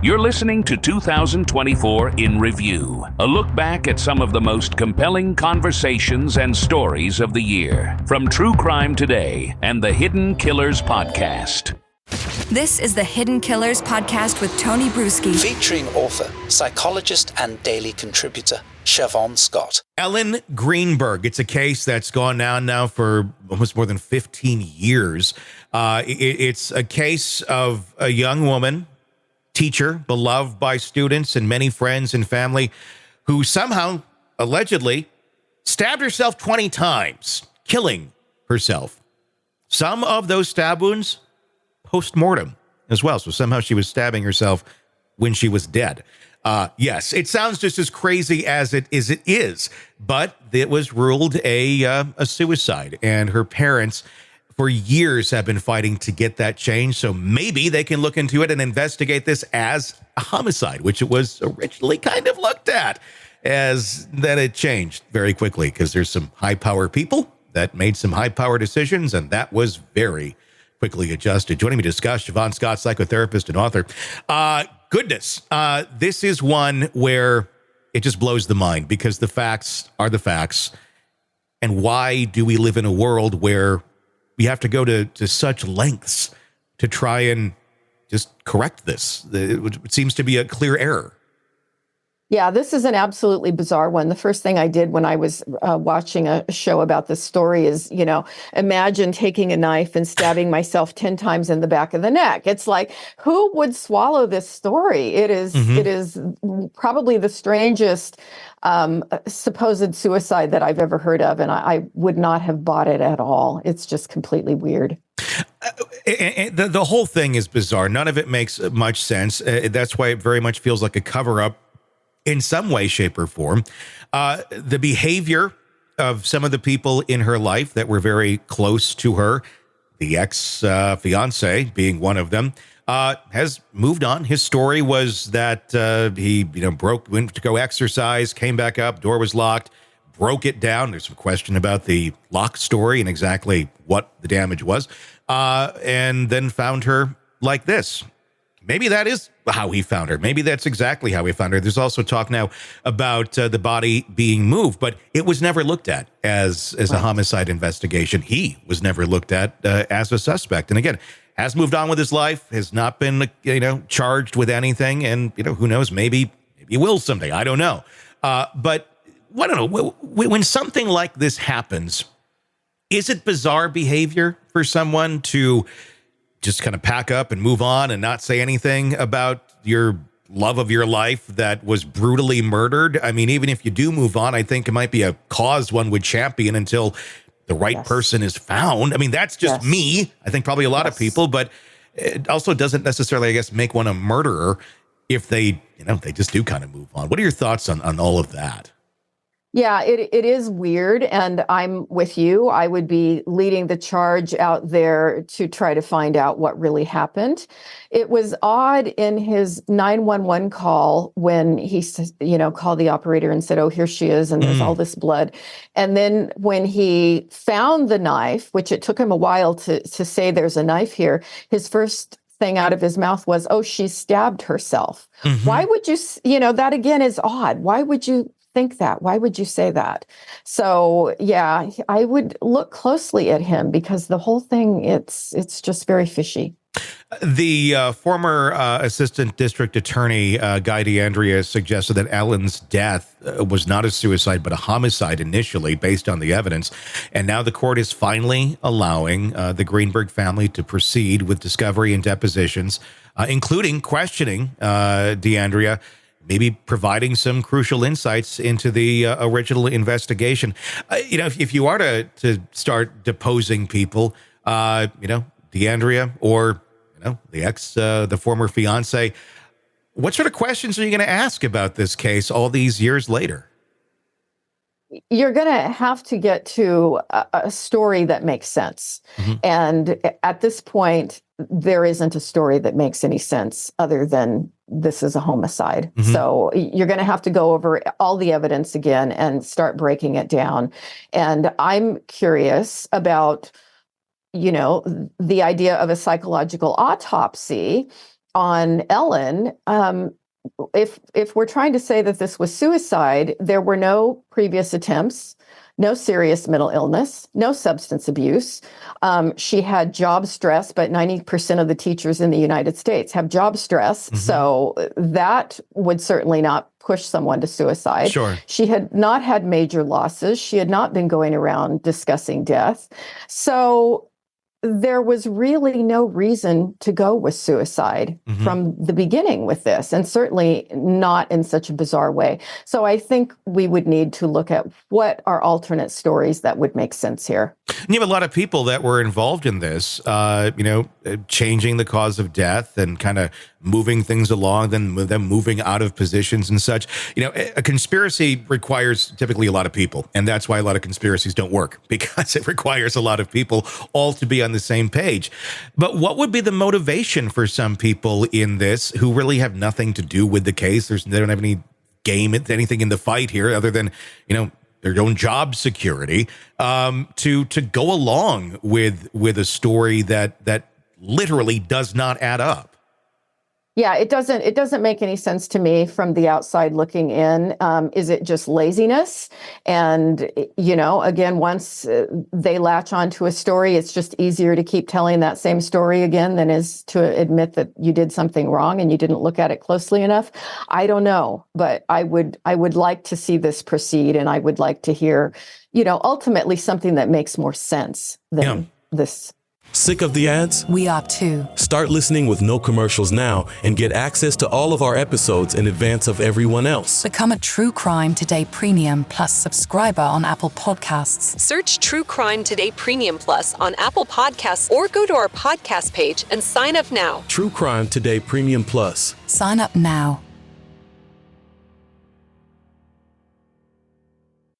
You're listening to 2024 in Review, a look back at some of the most compelling conversations and stories of the year, from True Crime Today and the Hidden Killers Podcast. This is the Hidden Killers Podcast with Tony Brueski. Featuring author, psychologist, and daily contributor, Siobhan Scott. Ellen Greenberg. It's a case that's gone on now for almost more than 15 years. It's a case of a young woman, teacher, beloved by students and many friends and family, who somehow, allegedly, stabbed herself 20 times, killing herself. Some of those stab wounds post-mortem as well. So somehow she was stabbing herself when she was dead. Yes, it sounds just as crazy as it is, but it was ruled a suicide, and her parents for years have been fighting to get that changed. So maybe they can look into it and investigate this as a homicide, which it was originally kind of looked at as. Then it changed very quickly because there's some high power people that made some high power decisions, and that was very quickly adjusted. Joining me to discuss, Siobhan Scott, psychotherapist and author. Goodness, this is one where it just blows the mind because the facts are the facts. And why do we live in a world where we have to go to such lengths to try and just correct this? It seems to be a clear error. Yeah, this is an absolutely bizarre one. The first thing I did when I was watching a show about this story is, imagine taking a knife and stabbing myself 10 times in the back of the neck. It's like, who would swallow this story? It is probably the strangest supposed suicide that I've ever heard of, and I would not have bought it at all. It's just completely weird. The whole thing is bizarre. None of it makes much sense. That's why it very much feels like a cover-up in some way, shape, or form. The behavior of some of the people in her life that were very close to her, the ex-fiance being one of them, has moved on. His story was that he went to go exercise, came back up, door was locked, broke it down. There's some question about the lock story and exactly what the damage was, and then found her like this. Maybe that is how he found her. Maybe that's exactly how he found her. There's also talk now about the body being moved, but it was never looked at as a homicide investigation. He was never looked at as a suspect. And again, has moved on with his life, has not been charged with anything, and who knows, maybe he will someday. I don't know. But I don't know. When something like this happens, is it bizarre behavior for someone to just kind of pack up and move on and not say anything about your love of your life that was brutally murdered? I mean, even if you do move on, I think it might be a cause one would champion until the right person is found. I mean, that's just me. I think probably a lot of people, but it also doesn't necessarily, I guess, make one a murderer if they just do kind of move on. What are your thoughts on all of that? Yeah, it is weird, and I'm with you. I would be leading the charge out there to try to find out what really happened. It was odd in his 911 call when he, called the operator and said, "Oh, here she is, and there's all this blood." And then when he found the knife, which it took him a while to say there's a knife here, his first thing out of his mouth was, "Oh, she stabbed herself." Why would you, that again is odd. Why would you think that? Why would you say that? So yeah, I would look closely at him because the whole thing, it's just very fishy. The former assistant district attorney, Guy DeAndrea, suggested that Ellen's death was not a suicide, but a homicide initially based on the evidence. And now the court is finally allowing the Greenberg family to proceed with discovery and depositions, including questioning DeAndrea, maybe providing some crucial insights into the original investigation. If you are to start deposing people, DeAndrea or the former fiance, what sort of questions are you going to ask about this case all these years later? You're going to have to get to a story that makes sense. And at this point, there isn't a story that makes any sense other than this is a homicide. So you're going to have to go over all the evidence again and start breaking it down. And I'm curious about, the idea of a psychological autopsy on Ellen, if we're trying to say that this was suicide, there were no previous attempts, no serious mental illness, no substance abuse. She had job stress, but 90% of the teachers in the United States have job stress. So that would certainly not push someone to suicide. Sure. She had not had major losses. She had not been going around discussing death. So there was really no reason to go with suicide from the beginning with this, and certainly not in such a bizarre way. So I think we would need to look at what are alternate stories that would make sense here. And you have a lot of people that were involved in this, changing the cause of death and kind of moving things along, then them moving out of positions and such. A conspiracy requires typically a lot of people. And that's why a lot of conspiracies don't work, because it requires a lot of people all to be on the same page. But what would be the motivation for some people in this who really have nothing to do with the case? They don't have any anything in the fight here other than, their own job security, to go along with a story that literally does not add up. Yeah, it doesn't make any sense to me from the outside looking in. Is it just laziness? And, again, once they latch onto a story, it's just easier to keep telling that same story again than is to admit that you did something wrong and you didn't look at it closely enough. I don't know, but I would like to see this proceed, and I would like to hear, ultimately something that makes more sense than this. Sick of the ads? We are too. Start listening with no commercials now and get access to all of our episodes in advance of everyone else. Become a True Crime Today Premium Plus subscriber on Apple Podcasts. Search True Crime Today Premium Plus on Apple Podcasts or go to our podcast page and sign up now. True Crime Today Premium Plus. Sign up now.